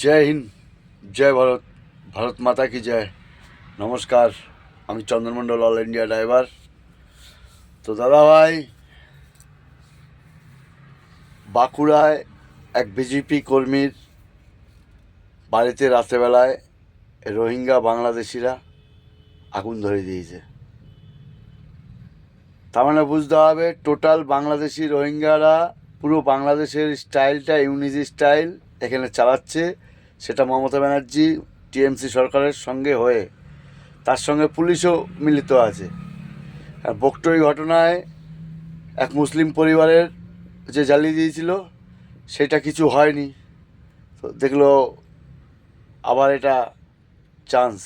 জয় হিন্দ, জয় ভারত, ভারত মাতা কি জয়। নমস্কার, আমি চন্দ্রমণ্ডল, অল ইন্ডিয়া ড্রাইভার। তো দাদা ভাই, বাঁকুড়ায় এক বিজেপি কর্মীর বাড়িতে রাত্রেবেলায় রোহিঙ্গা বাংলাদেশিরা আগুন ধরে দিয়েছে। তার মানে বুঝতে হবে, টোটাল বাংলাদেশি রোহিঙ্গারা পুরো বাংলাদেশের স্টাইলটা ইউনিজি স্টাইল এখানে চালাচ্ছে। সেটা মমতা ব্যানার্জি টিএমসি সরকারের সঙ্গে হয়ে, তার সঙ্গে পুলিশও মিলিত আছে। আর বকটই ঘটনায় এক মুসলিম পরিবারের যে জ্বালিয়ে দিয়েছিল, সেটা কিছু হয়নি। তো দেখলো আবার এটা চান্স।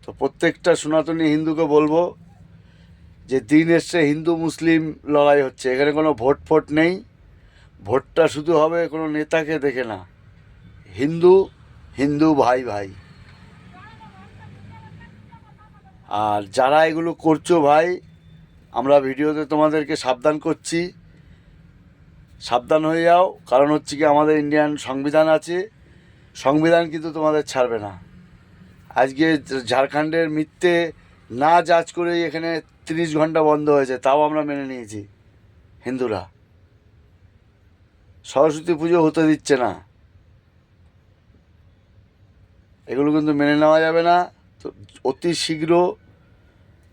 তো প্রত্যেকটা সনাতনী হিন্দুকে বলবো যে দিন এসছে, হিন্দু মুসলিম লড়াই হচ্ছে, এখানে কোনো ভোট ফোট নেই। ভোটটা শুধু হবে কোনো নেতাকে দেখে না, হিন্দু হিন্দু ভাই ভাই। আর যারা এগুলো করছো ভাই, আমরা ভিডিওতে তোমাদেরকে সাবধান করছি, সাবধান হয়ে যাও। কারণ হচ্ছে কি, আমাদের ইন্ডিয়ান সংবিধান আছে, সংবিধান কিন্তু তোমাদের ছাড়বে না। আজকে ঝাড়খণ্ডের মিথ্যে না জাজ করে এখানে 30 ঘন্টা বন্ধ হয়েছে, তাও আমরা মেনে নিয়েছি। হিন্দুরা সরস্বতী পুজো হতে দিচ্ছে না, এগুলো কিন্তু মেনে নেওয়া যাবে না। তো অতি শীঘ্র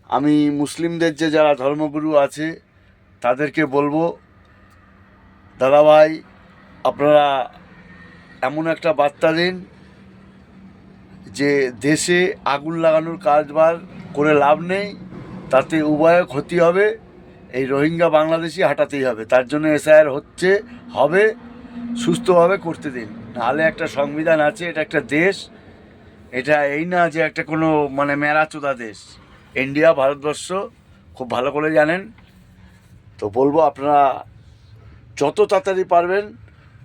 আমি মুসলিমদের যে যারা ধর্মগুরু আছে তাদেরকে বলবো, দাদাভাই আপনারা এমন একটা বার্তা দিন যে দেশে আগুন লাগানোর কারবার করে লাভ নেই, তাতে উভয় ক্ষতি হবে। এই রোহিঙ্গা বাংলাদেশি হাঁটাতেই হবে, তার জন্য এসআইআর হচ্ছে, হবে, সুস্থভাবে করতে দিন। নাহলে একটা সংবিধান আছে, এটা একটা দেশ, এটা এই না যে একটা কোনো মানে মেরাচোদা দেশ। ইন্ডিয়া, ভারতবর্ষ খুব ভালো করে জানেন। তো বলবো আপনারা যত তাড়াতাড়ি পারবেন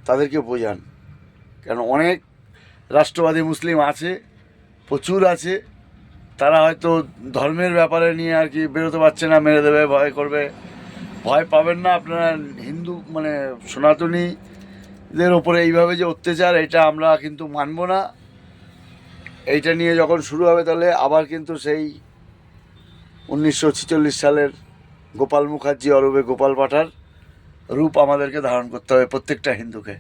তাদেরকে বোঝান। কেন অনেক রাষ্ট্রবাদী মুসলিম আছে, প্রচুর আছে, তারা হয়তো ধর্মের ব্যাপারে নিয়ে আর কি বেরোতে পারছে না, মেরে দেবে, ভয় করবে। ভয় পাবেন না আপনারা। হিন্দু মানে সনাতনীদের ওপরে এইভাবে যে অত্যাচার, এটা আমরা কিন্তু মানব না। এইটা নিয়ে যখন শুরু হবে, তাহলে আবার কিন্তু সেই 1946 সালের গোপাল মুখার্জি অরূপে গোপাল পাঠার রূপ আমাদেরকে ধারণ করতে হবে, প্রত্যেকটা হিন্দুকে।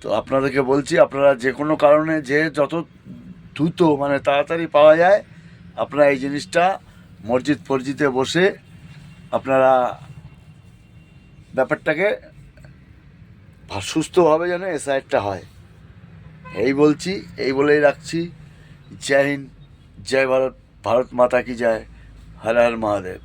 তো আপনাদেরকে বলছি, আপনারা যে কোনো কারণে যে যত দ্রুত মানে তাড়াতাড়ি পাওয়া যায়, আপনারা এই জিনিসটা মসজিদ ফসজিদে বসে আপনারা ব্যাপারটাকে সুস্থভাবে যেন এসআইআরটা হয়, এই বলছি, এই বলেই রাখছি। জয় হিন্দ, জয় ভারত, ভারত মাতা কি জয়, হর হর মহাদেব।